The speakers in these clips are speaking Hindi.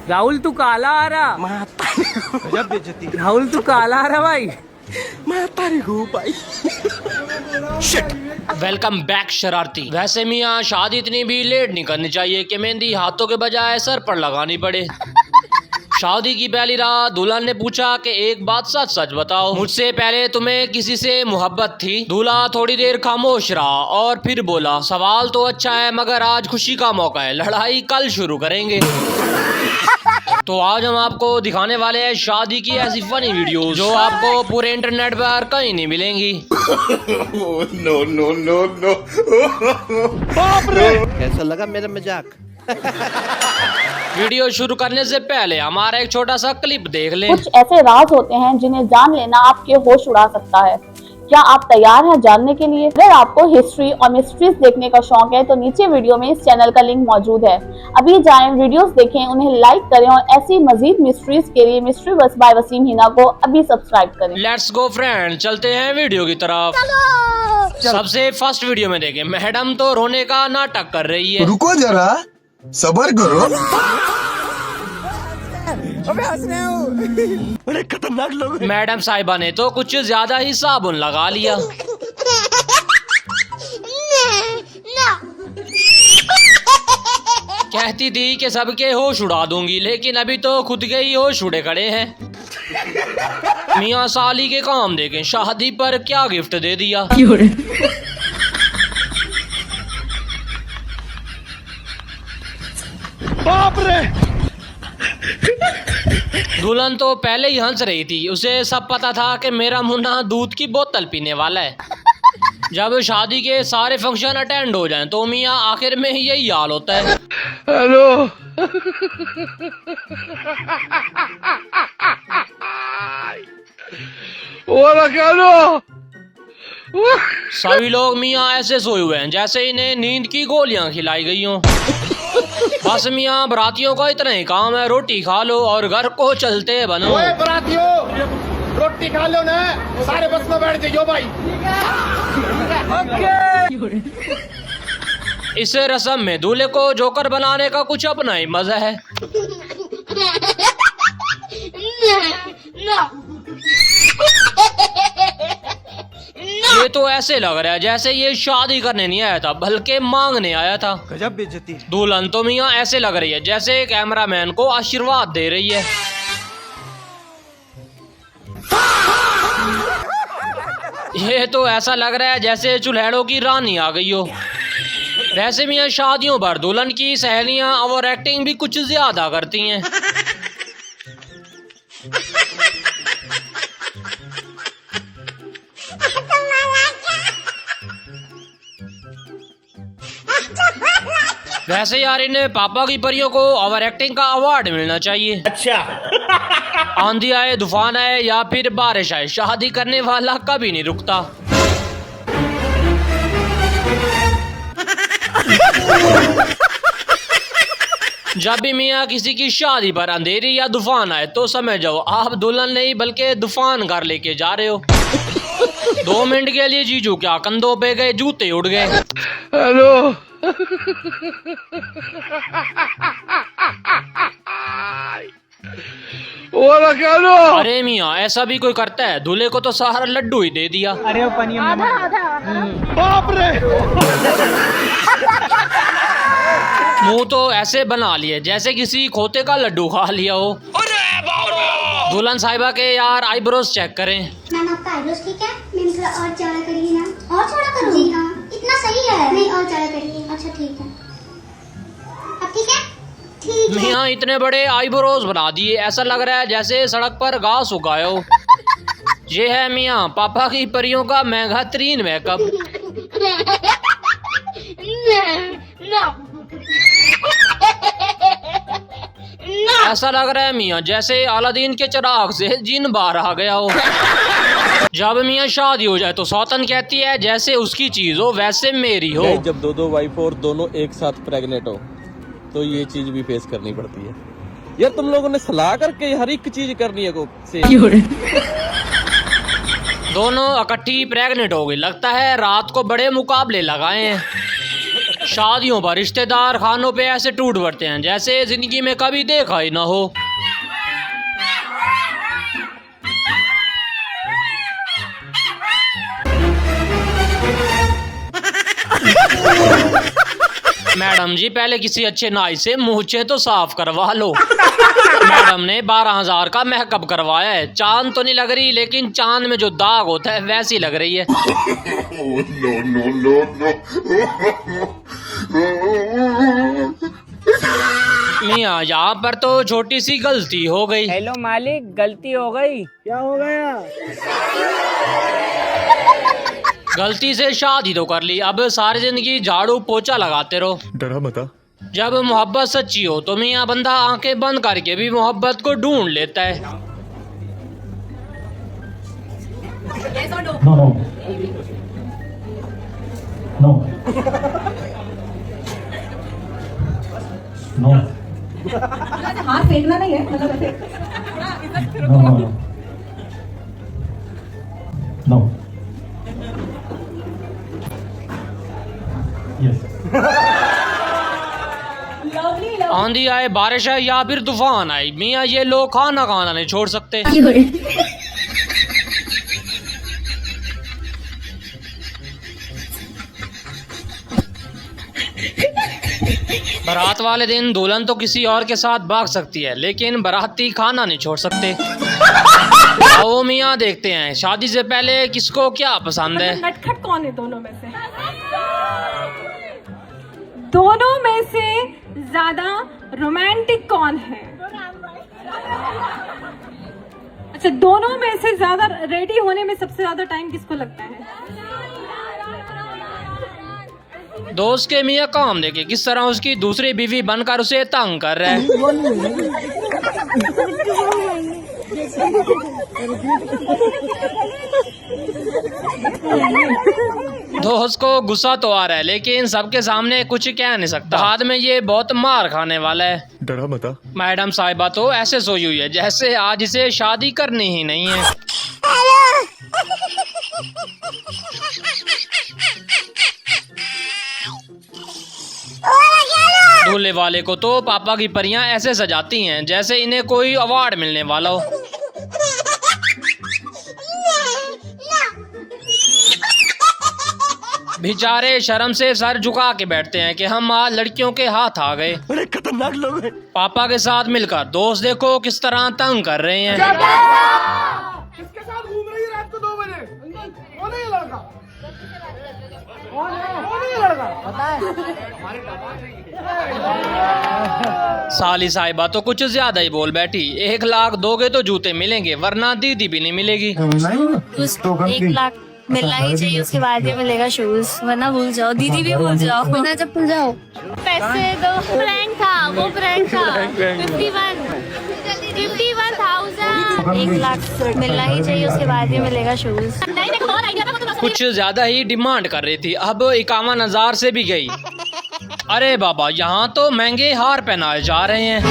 राहुल तू काला आ रहा। गजब बेइज्जती। राहुल तू काला आ रहा भाई। भाई। वेलकम बैक शरारती। वैसे मियाँ शादी इतनी भी लेट नहीं करनी चाहिए कि मेहंदी हाथों के बजाय सर पर लगानी पड़े। शादी की पहली रात दुल्हन ने पूछा कि एक बात सच सच बताओ, मुझसे पहले तुम्हें किसी से मोहब्बत थी? दूल्हा थोड़ी देर खामोश रहा और फिर बोला, सवाल तो अच्छा है मगर आज खुशी का मौका है, लड़ाई कल शुरू करेंगे। तो आज हम आपको दिखाने वाले हैं शादी की ऐसी फनी वीडियो जो आपको पूरे इंटरनेट पर कहीं नहीं मिलेंगी। No no no no. बाप रे, कैसा लगा मेरा मजाक? वीडियो शुरू करने से पहले हमारा एक छोटा सा क्लिप देख लें। कुछ ऐसे राज होते हैं जिन्हें जान लेना आपके होश उड़ा सकता है। क्या आप तैयार हैं जानने के लिए? अगर आपको हिस्ट्री और मिस्ट्रीज देखने का शौक है तो नीचे वीडियो में इस चैनल का लिंक मौजूद है। अभी जाएं, वीडियोस देखें, उन्हें लाइक करें और ऐसी मजीद मिस्ट्रीज के लिए मिस्ट्री बस बाय वसीम हिना को अभी सब्सक्राइब करें। लेट्स गो फ्रेंड, चलते हैं वीडियो की तरफ। सबसे फर्स्ट वीडियो में देखें, मैडम तो रोने का नाटक कर रही है। रुको जरा, सबर करो। बड़े खतरनाक लोग। मैडम साहिबा ने तो कुछ ज्यादा ही साबुन लगा लिया। कहती थी कि सबके होश उड़ा दूंगी, लेकिन अभी तो खुद के ही होश उड़े खड़े हैं। मियाँ साली के काम देखें, शादी पर क्या गिफ्ट दे दिया। बाप रे। दुल्हन तो पहले ही हंस रही थी, उसे सब पता था कि मेरा मुन्ना दूध की बोतल पीने वाला है। जब शादी के सारे फंक्शन अटेंड हो जाएं तो मियाँ आखिर में यही हाल होता है। हेलो। सभी लोग मियाँ ऐसे सोए हुए हैं जैसे इन्हें नींद की गोलियां खिलाई गई हों। बस मियाँ बरातियों का इतना ही काम है, रोटी खा लो और घर को चलते बनो। बरातियों, रोटी खा लो ना, सारे बस में बैठ जाइयो भाई। इस रस्म में दूल्हे को जोकर बनाने का कुछ अपना ही मजा है। ये तो ऐसे लग रहा है जैसे ये शादी करने नहीं आया था बल्कि मांगने आया था। गजब बेइज्जती। दुल्हन तो मियाँ ऐसे लग रही है जैसे कैमरामैन को आशीर्वाद दे रही है। ये तो ऐसा लग रहा है जैसे चुल्हेड़ों की रानी आ गई हो। वैसे मियाँ शादियों पर दुल्हन की सहेलियां और एक्टिंग भी कुछ ज्यादा करती हैं। वैसे यार इन पापा की परियों को ओवर एक्टिंग का अवार्ड मिलना चाहिए। अच्छा। आंधी आए, तूफान आए या फिर बारिश आए, शादी करने वाला कभी नहीं रुकता। जब भी मियाँ किसी की शादी पर अंधेरी या तूफान आए तो समझ जाओ आप दुल्हन नहीं बल्कि तूफान घर लेके जा रहे हो। 2 मिनट के लिए जीजू क्या कंधों पे गए, जूते उड़ गए। हेलो। अरे मियाँ ऐसा भी कोई करता है? दूल्हे को तो सारा लड्डू ही दे दिया। अरे वो पनिया बाप रे। मुंह तो ऐसे बना लिए जैसे किसी खोते का लड्डू खा लिया हो। दुल्हन साहिबा के यार आईब्रोज चेक करें। मैम आपका आईब्रोज ठीक है? मैम थोड़ा और चौड़ा करिए ना। और चौड़ा करूँ? जी हाँ, इतना सही है। नहीं और चौड़ा करिए। अच्छा ठीक है, अब ठीक है? ठीक है। मियाँ इतने बड़े आईब्रोज बना दिए, ऐसा लग रहा है जैसे सड़क पर घास उगाए हो। ये है मियाँ पापा की परियों का महंगा तरीन मेकअप। ऐसा लग रहा है मियाँ जैसे अलादीन के चिराग से जिन बाहर आ गया हो। जब मियाँ शादी हो जाए तो सौतन कहती है जैसे उसकी चीज हो वैसे मेरी हो। जब दो वाइफ और दोनों एक साथ प्रेग्नेंट हो तो ये चीज भी फेस करनी पड़ती है। यार तुम लोगों ने सलाह करके हर एक चीज करनी है को से। दोनों इकट्ठी प्रेग्नेंट हो गई, लगता है रात को बड़े मुकाबले लगाए हैं। शादियों पर रिश्तेदार खानों पे ऐसे टूट पड़ते हैं जैसे जिंदगी में कभी देखा ही ना हो। मैडम जी पहले किसी अच्छे नाई से मूंछें तो साफ करवा लो। मैडम ने 12,000 का मेकअप करवाया है। चांद तो नहीं लग रही, लेकिन चांद में जो दाग होता है वैसी लग रही है। मियाँ यहाँ पर तो छोटी सी गलती हो गई। हेलो मालिक, गलती हो गई। क्या हो गया? गलती से शादी तो कर ली, अब सारी जिंदगी झाड़ू पोछा लगाते रहो। डरा मता। जब मोहब्बत सच्ची हो तो मियाँ बंदा आंखें बंद करके भी मोहब्बत को ढूंढ लेता है। हाथ फेंकना नहीं है, मतलब ऐसे। आंधी आए, बारिश आए या फिर तूफान आए, मियाँ ये लोग खाना खाना नहीं छोड़ सकते। बारात वाले दिन दुल्हन तो किसी और के साथ भाग सकती है, लेकिन बाराती खाना नहीं छोड़ सकते। आओ मियाँ देखते हैं शादी से पहले किसको क्या पसंद है। नटखट कौन है दोनों में से? दोनों में से ज्यादा रोमांटिक कौन है? अच्छा, दोनों में से ज्यादा रेडी होने में सबसे ज्यादा टाइम किसको लगता है? दोस्त के मियाँ काम देखे किस तरह उसकी दूसरी बीवी बनकर उसे तंग कर रहा है। दोस्त को गुस्सा तो आ रहा है, लेकिन सबके सामने कुछ कह नहीं सकता। बाद में ये बहुत मार खाने वाला है। डरा मता। मैडम साहिबा तो ऐसे सोई हुई है जैसे आज इसे शादी करनी ही नहीं है। दूल्हे वाले को तो पापा की परियां ऐसे सजाती हैं जैसे इन्हें कोई अवार्ड मिलने वाला हो। बेचारे शर्म से सर झुका के बैठते हैं कि हम आज लड़कियों के हाथ आ गए। बड़े खतरनाक लोग हैं। पापा के साथ मिलकर दोस्त देखो किस तरह तंग कर रहे हैं। किसके साथ घूम रही है रात को 2 बजे? कौन है ये लड़का? कौन है ये लड़का? पता है? साली साहिबा तो कुछ ज्यादा ही बोल बैठी। 1 लाख दोगे तो जूते मिलेंगे, वरना दीदी भी नहीं मिलेगी। 1 लाख मिलना ही चाहिए, उसके बाद ही मिलेगा शूज, वरना भूल जाओ, दीदी भी भूल जाओ, वरना जब भूल जाओ। पैसे दो। प्रैंक था वो, प्रैंक था। 51,000। 1 लाख मिलना ही चाहिए, उसके बाद ही मिलेगा शूज। कुछ ज्यादा ही डिमांड कर रही थी, अब 51,000 से भी गई। अरे बाबा, यहाँ तो महंगे हार पहनाए जा रहे हैं।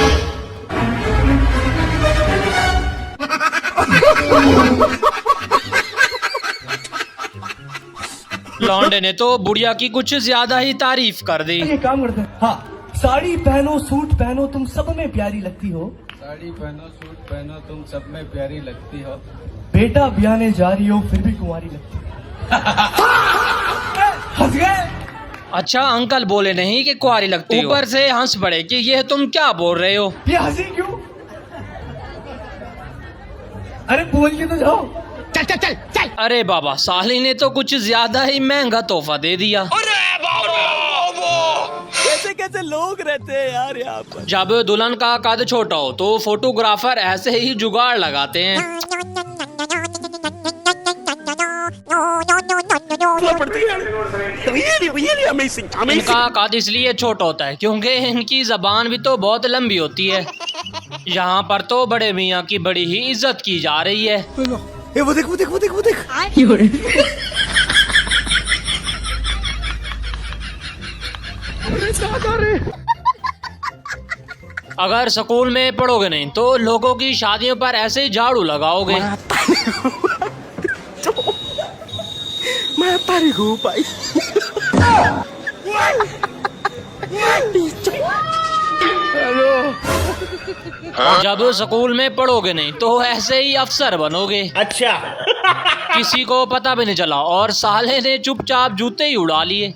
लौंडे ने तो बुढ़िया की कुछ ज्यादा ही तारीफ कर दी। ये काम करते हैं। हाँ, साड़ी पहनो सूट पहनो तुम सब में प्यारी लगती हो। साड़ी पहनो सूट पहनो तुम सब में प्यारी लगती हो। बेटा ब्याने जा रही हो फिर भी कुंवारी लगती हो। हंस गए। अच्छा, अंकल बोले नहीं कि कुंवारी लगती हो, ऊपर से हंस पड़े कि ये तुम क्या बोल रहे हो। ये हंसी क्यों? अरे बोल के तो जाओ। चल चल चल चल। अरे बाबा, साली ने तो कुछ ज्यादा ही महंगा तोहफा दे दिया। कैसे कैसे लोग रहते हैं यार यहाँ पर। जब दुल्हन का कद छोटा हो तो फोटोग्राफर ऐसे ही जुगाड़ लगाते हैं। इनका कद इसलिए छोटा होता है क्योंकि इनकी जबान भी तो बहुत लंबी होती है। यहाँ पर तो बड़े मियाँ की बड़ी ही इज्जत की जा रही है। वो देख वो देख वो देख वो देख। अगर स्कूल में पढ़ोगे नहीं तो लोगों की शादियों पर ऐसे ही झाड़ू लगाओगे। मैं तारीख हूँ भाई। और जब स्कूल में पढ़ोगे नहीं तो ऐसे ही अफसर बनोगे। अच्छा। किसी को पता भी नहीं चला और साले ने चुपचाप जूते ही उड़ा लिए।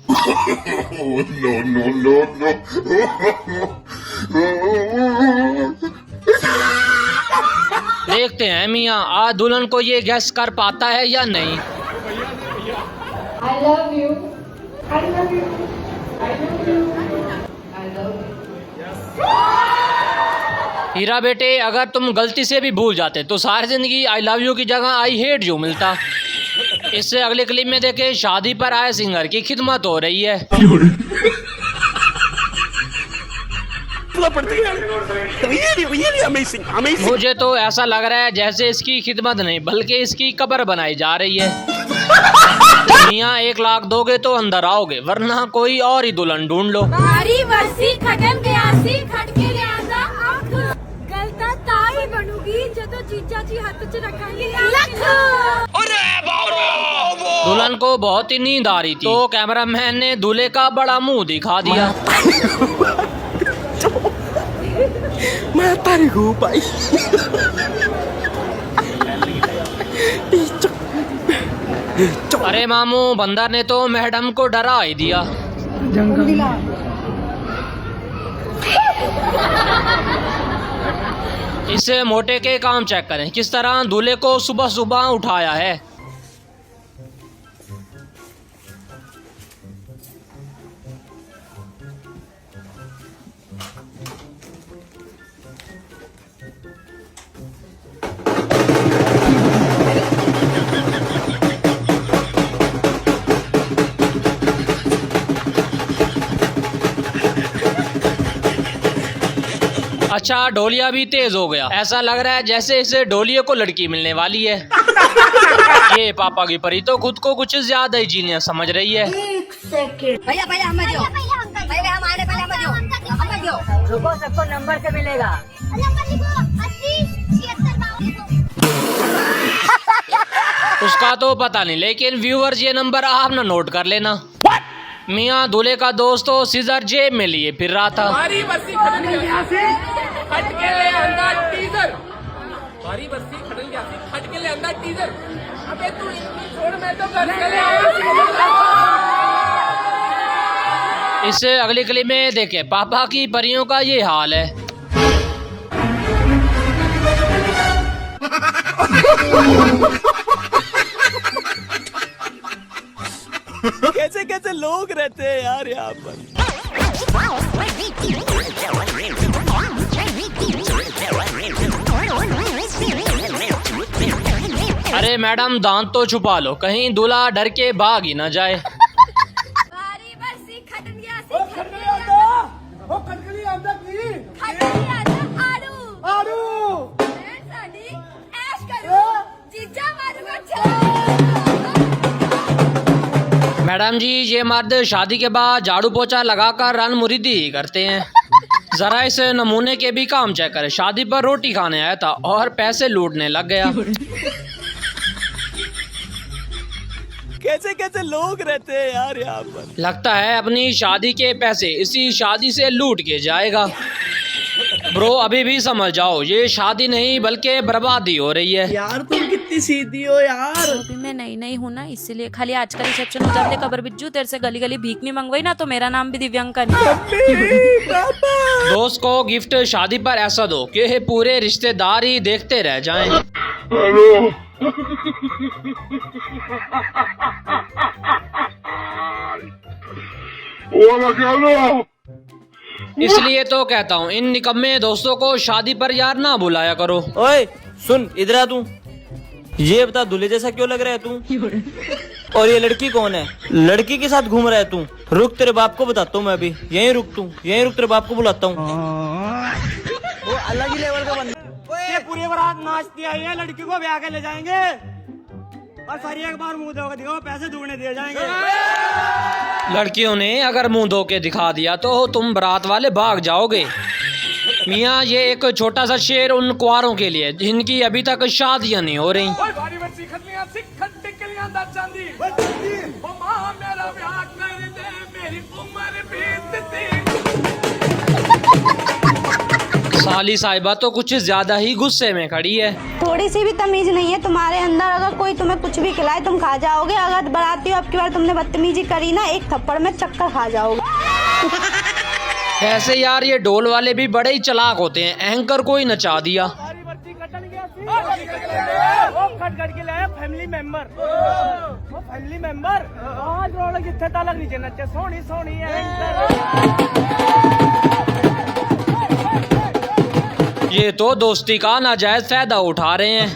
देखते हैं मियाँ आज दुल्हन को ये गैस कर पाता है या नहीं। I love you. I love you. I love you. I love you. हीरा बेटे अगर तुम गलती से भी भूल जाते तो सारी जिंदगी आई लव यू की जगह आई हेट यू मिलता। इससे अगले क्लिप में देखे शादी पर आए सिंगर की खिदमत हो रही है। मुझे तो ऐसा लग रहा है जैसे इसकी खिदमत नहीं बल्कि इसकी कब्र बनाई जा रही है। मियाँ 1 लाख दोगे तो अंदर आओगे वरना कोई और ही दुल्हन ढूंढ लो। दुल्हन को बहुत ही नींद आ रही थी तो कैमरामैन ने दूल्हे का बड़ा मुंह दिखा दिया। मैं तारी को भाई। अरे मामू बंदर ने तो मैडम को डरा ही दिया। इससे मोटे के काम चेक करें किस तरह दूल्हे को सुबह सुबह उठाया है। अच्छा डोलिया भी तेज हो गया। ऐसा लग रहा है जैसे इसे डोलिया को लड़की मिलने वाली है। ये पापा की परी तो खुद को कुछ ज्यादा ही जीनियस समझ रही है। एक सेकंड भैया पहले हमें दो, पहले हमारे पहले हमें दो, हमें दो। रुको सबको नंबर से मिलेगा। उसका तो पता नहीं लेकिन व्यूअर्स ये नंबर आप ना नोट कर लेना। मियाँ दूल्हे का दोस्त तो सीजर जेब में लिए फिर रहा था। भारी बस्ती खड़न गया से खट के ले अंदर टीजर। भारी बस्ती खड़न गया से खट के ले अंदर टीजर। अबे तू इतनी छोड़ मैं तो घर चले आया। इससे अगली क्लिप में देखे पापा की परियों का ये हाल है। कैसे कैसे लोग रहते हैं यार यहाँ पर। अरे मैडम दांत तो छुपा लो कहीं दूल्हा डर के भाग ही ना जाए। मैडम जी ये मर्द शादी के बाद झाड़ू पोछा लगाकर रन मुरीदी करते हैं। जरा इस नमूने के भी काम चेक करें। शादी पर रोटी खाने आया था और पैसे लूटने लग गया। कैसे कैसे लोग रहते हैं यार यहाँ पर। लगता है अपनी शादी के पैसे इसी शादी से लूट के जाएगा। ब्रो अभी भी समझ जाओ ये शादी नहीं बल्कि बर्बादी हो रही है। यार तुम कितनी सीधी हो यार। अभी मैं नई नई हूँ ना इसलिए खाली आज का रिसेप्शन हो जाते कबर बिज्जू तेरे से गली गली भीख नहीं मंगवाई ना तो मेरा नाम भी दिव्यांका नहीं। दोस्त को गिफ्ट शादी पर ऐसा दो कि पूरे रिश्तेदार ही देखते रह जाएं। इसलिए तो कहता हूँ इन निकम्मे दोस्तों को शादी पर यार ना बुलाया करो। ओए सुन इधर आ तू। ये बता दूल्हे जैसा क्यों लग रहा है तू? और ये लड़की कौन है? लड़की के साथ घूम रहा है तू? रुक तेरे बाप को बताता हूँ मैं अभी। यहीं रुक तू, यहीं रुक तेरे बाप को बुलाता हूँ। वो अलग ही लेवल का बंदा। पूरी बारात नाचती आई है, लड़की को ब्याह के ले जाएंगे और सारी एक बार मुंह धोकर दिखाओ पैसे दुगने दिए जाएंगे। लड़कियों ने अगर मुंह धो के दिखा दिया तो तुम बारात वाले भाग जाओगे। मियाँ ये एक छोटा सा शेर उन कुंवारों के लिए जिनकी अभी तक शादियां नहीं हो रही। मेरा ब्याह कर दे, मेरी उम्र बीत वाली साहिबा तो कुछ ज्यादा ही गुस्से में खड़ी है। थोड़ी सी भी तमीज नहीं है तुम्हारे अंदर। अगर कोई तुम्हें कुछ भी खिलाए तुम खा जाओगे। अगर बराती हो आपकी बार तुमने बदतमीजी करी ना, एक थप्पड़ में चक्कर खा जाओगे। ऐसे यार ये ढोल वाले भी बड़े ही चालाक होते हैं, एंकर को ही नचा दिया। फैमिली मेंबर फैमिली मेंबर आज रोल जिथे तक नीचे नचे सोनी सोनी ये तो दोस्ती का नाजायज फायदा उठा रहे हैं।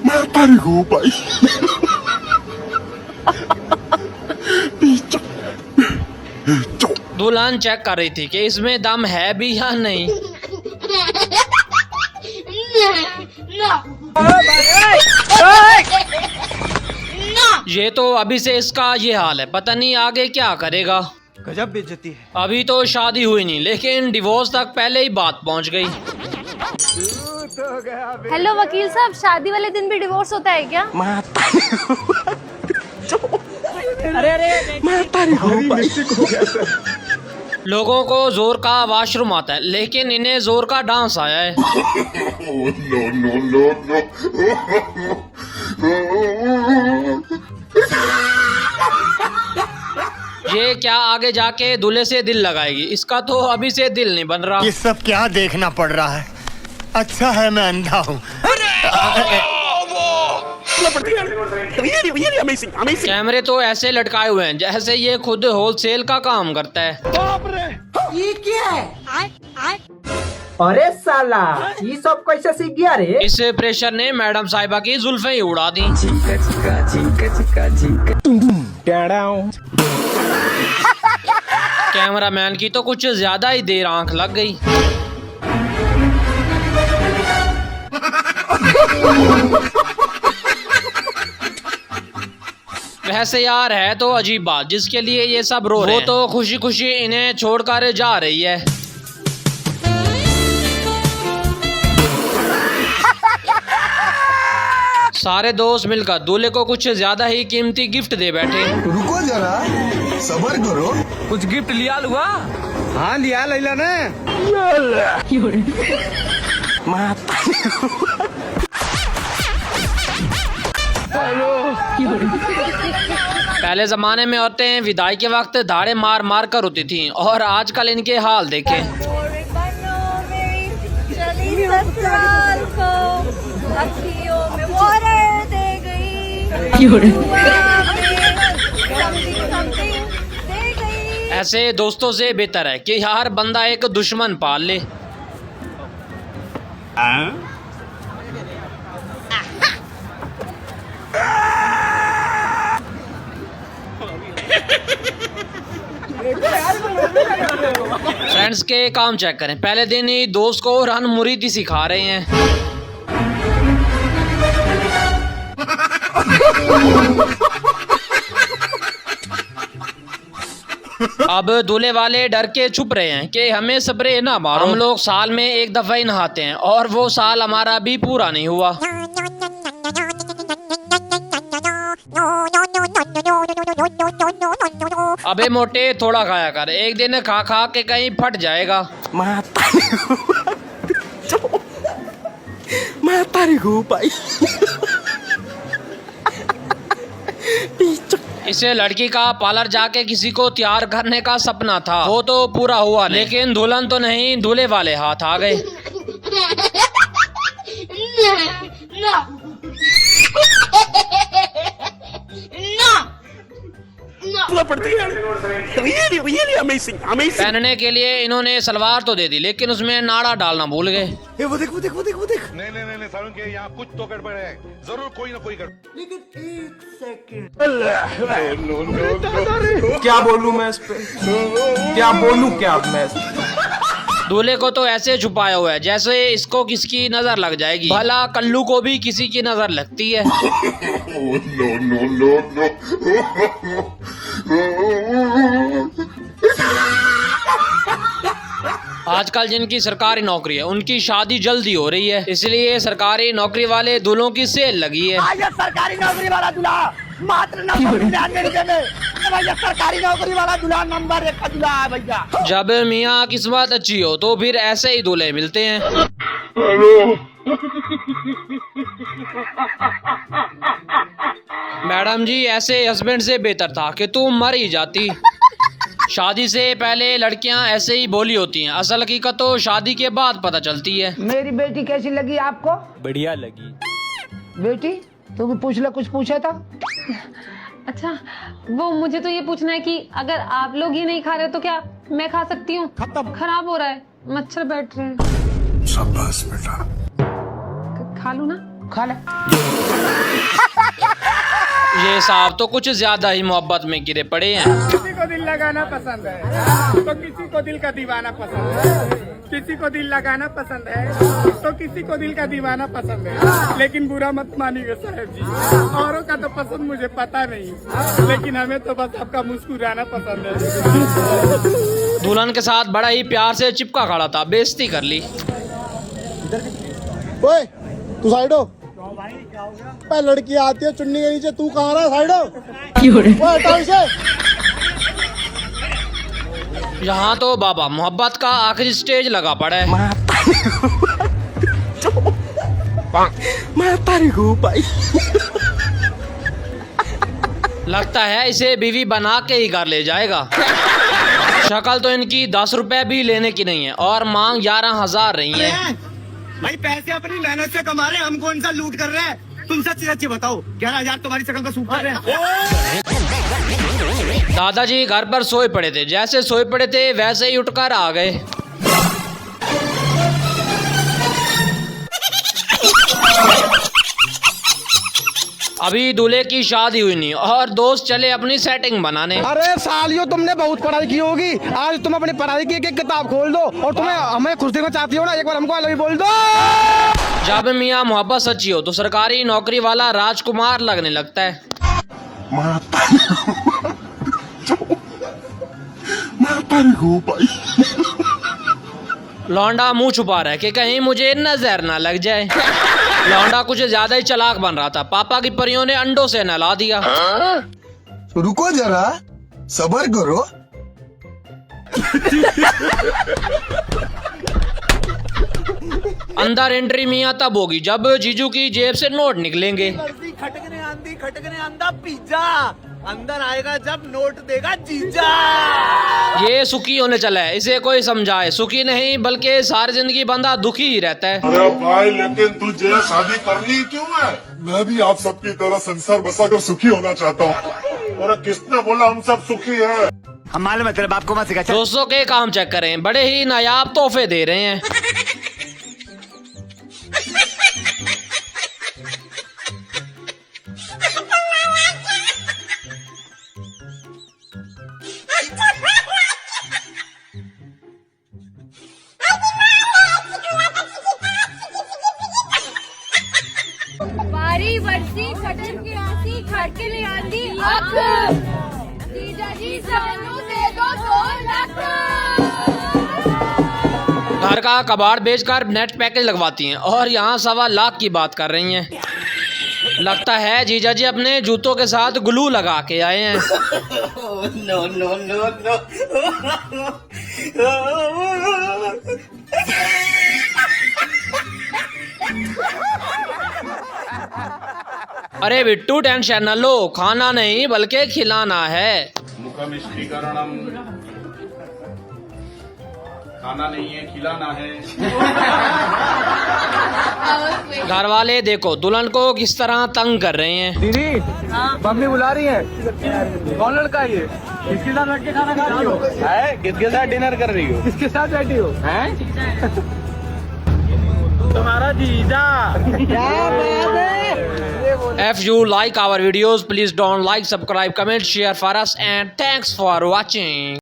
मैं तारी हूँ भाई। दुल्हन चेक कर रही थी कि इसमें दम है भी या नहीं। ये तो अभी से इसका ये हाल है, पता नहीं आगे क्या करेगा। गजब बेइज्जती है। अभी तो शादी हुई नहीं लेकिन डिवोर्स तक पहले ही बात पहुंच गई। हेलो वकील साहब, शादी वाले दिन भी डिवोर्स होता है क्या? लोगों को जोर का वॉशरूम आता है लेकिन इन्हें जोर का डांस आया है। ये क्या आगे जाके दूल्हे से दिल लगाएगी? इसका तो अभी से दिल नहीं बन रहा। ये सब क्या देखना पड़ रहा है? अच्छा है मैं अंधा हूँ। कैमरे तो ऐसे लटकाए हुए हैं जैसे ये खुद होलसेल का काम करता है। ये क्या है? अरे साला ये सब कैसे सीख गया रे? इस प्रेशर ने मैडम साहिबा की जुल्फें ही उड़ा दी। कैमरामैन की तो कुछ ज्यादा ही देर आंख लग गई। वैसे यार है तो अजीब बात, जिसके लिए ये सब रो रहे हैं वो तो खुशी खुशी इन्हें छोड़कर जा रही है। सारे दोस्त मिलकर दूल्हे को कुछ ज्यादा ही कीमती गिफ्ट दे बैठे। रुको जरा सबर करो। कुछ गिफ्ट लिया लुआ? हाँ लिया लैला ने। पहले जमाने में औरतें विदाई के वक्त धाड़े मार मार कर रोती थीं और आजकल इनके हाल देखें। ऐसे दोस्तों से बेहतर है कि हर बंदा एक दुश्मन पाल ले। फ्रेंड्स के काम चेक करें, पहले दिन ही दोस्त को रन मुरीदी सिखा रहे हैं। अब दूल्हे वाले डर के छुप रहे हैं कि हमें स्प्रे ना मारो। हम लोग साल में एक दफा ही नहाते हैं और वो साल हमारा भी पूरा नहीं हुआ। अबे मोटे थोड़ा खाया कर, एक दिन खा खा के कहीं फट जाएगा। मैं तारी हूँ भाई। इसे लड़की का पार्लर जाके किसी को तैयार करने का सपना था, वो तो पूरा हुआ नहीं। लेकिन दुल्हन तो नहीं, दूल्हे वाले हाथ आ गए। पहनने के लिए इन्होंने सलवार तो दे दी लेकिन उसमें नाड़ा डालना भूल गए। वो देख वो देख वो देख वो देख। नहीं सारुण के यहाँ कुछ तो गड़बड़ है, जरूर कोई ना कोई गड़बड़। लेकिन एक सेकंड। क्या बोलूं मैं इस पे? क्या बोलूं क्या मैं? दूल्हे को तो ऐसे छुपाया हुआ है जैसे इसको किसकी नजर लग जाएगी। भला कल्लू को भी किसी की नजर लगती है। आजकल जिनकी सरकारी नौकरी है उनकी शादी जल्दी हो रही है, इसलिए सरकारी नौकरी वाले दूल्हों की सेल लगी है। सरकारी नौकरी वाला दूल्हा मात्र 999 में भैया सरकारी नौकरी वाला दूल्हा नंबर 1 का दूल्हा है भैया। जब मियाँ किस्मत अच्छी हो तो फिर ऐसे ही दूल्हे मिलते हैं। मैडम जी ऐसे हस्बैंड से बेहतर था कि तुम मर ही जाती। शादी से पहले लड़कियां ऐसे ही बोली होती हैं, असल हकीकत तो शादी के बाद पता चलती है। मेरी बेटी कैसी लगी आपको? बढ़िया लगी। बेटी तुम पूछ लो, कुछ पूछा था? अच्छा वो मुझे तो ये पूछना है कि अगर आप लोग ये नहीं खा रहे तो क्या मैं खा सकती हूँ? खराब हो रहा है, मच्छर बैठ रहे हैं। शाबाश बेटा। खा लूँ ना? खा ले। ये साहब तो कुछ ज्यादा ही मोहब्बत में गिरे पड़े हैं। किसी को दिल लगाना पसंद है तो किसी को दिल का दीवाना पसंद है, किसी को दिल लगाना पसंद है तो किसी को दिल का दीवाना पसंद है। लेकिन बुरा मत मानिएगा साहब जी, औरों का तो पसंद मुझे पता नहीं, लेकिन हमें तो बस आपका मुस्कुराना पसंद है। दुल्हन के साथ बड़ा ही प्यार से चिपका खड़ा था, बेइज्जती कर ली। ओए तू साइड हो। लड़की आती है चुन्नी के नीचे, तू कहाँ रहा? साइड हो। यहाँ तो बाबा मोहब्बत का आखिरी स्टेज लगा पड़ा है। लगता है इसे बीवी बना के ही घर ले जाएगा। शक्ल तो इनकी 10 रुपए भी लेने की नहीं है और मांग 11,000 रही है। भाई पैसे अपनी मेहनत से कमा रहे हैं, हम कौन सा लूट कर रहे हैं? तुम सच्ची बताओ, 11,000 तुम्हारी शक्ल का सूट कर रहे हैं। दादाजी घर पर सोए पड़े थे, जैसे सोए पड़े थे वैसे ही उठकर आ गए। अभी दूल्हे की शादी हुई नहीं और दोस्त चले अपनी सेटिंग बनाने। अरे सालियों तुमने बहुत पढ़ाई की होगी, आज तुम अपनी पढ़ाई की एक किताब खोल दो और तुम्हें हमें खुश देखना चाहती हो ना, एक बार हमको आई लव यू बोल दो। जब मियाँ मोहब्बत सच्ची हो तो सरकारी नौकरी वाला राजकुमार लगने लगता है। लौंडा मुंह छुपा रहा है कि कहीं मुझे नजर ना लग जाए। लौंडा कुछ ज्यादा ही चालाक बन रहा था, पापा की परियों ने अंडों से नहला दिया। रुको जरा, सब्र करो। अंदर एंट्री मियाँ तब होगी जब जीजू की जेब से नोट निकलेंगे। खटकने आंदा पिज्जा, अंदर आएगा जब नोट देगा जीजा। ये सुखी होने चला है, इसे कोई समझाए सुखी नहीं बल्कि सारी जिंदगी बंदा दुखी ही रहता है। अरे भाई लेकिन तुझे शादी करनी क्यों है? मैं भी आप सबकी तरह संसार बसाकर सुखी होना चाहता हूँ। और किसने बोला हम सब सुखी है? हम मालूम है तेरे बाप को मत सिखा। दोस्तों के काम चेक करें, बड़े ही नायाब तोहफे दे रहे हैं। बारी बरसी खटन की आसी खड़के ले आंधी अख जीजा जी सानू दे दो 2 लाख। घर का कबाड़ बेचकर नेट पैकेज लगवाती हैं और यहाँ 1.25 लाख की बात कर रही हैं। लगता है जीजा जी अपने जूतों के साथ ग्लू लगा के आए हैं। No no no no. अरे बिट्टू टेंशन न लो, खाना नहीं बल्कि खिलाना है। मुखमिष्टीकरणम, खाना नहीं है खिलाना है। घर वाले देखो दुल्हन को किस तरह तंग कर रहे हैं। दीदी मम्मी बुला रही है। कौन लड़का है ये? किसके साथ बैठ के खाना खा रही हो? किसके साथ डिनर कर रही हो? किसके साथ बैठी हो? तुम्हारा जीजा। क्या बात है? If you like our videos, please don't like, subscribe, comment, share for us and thanks for watching.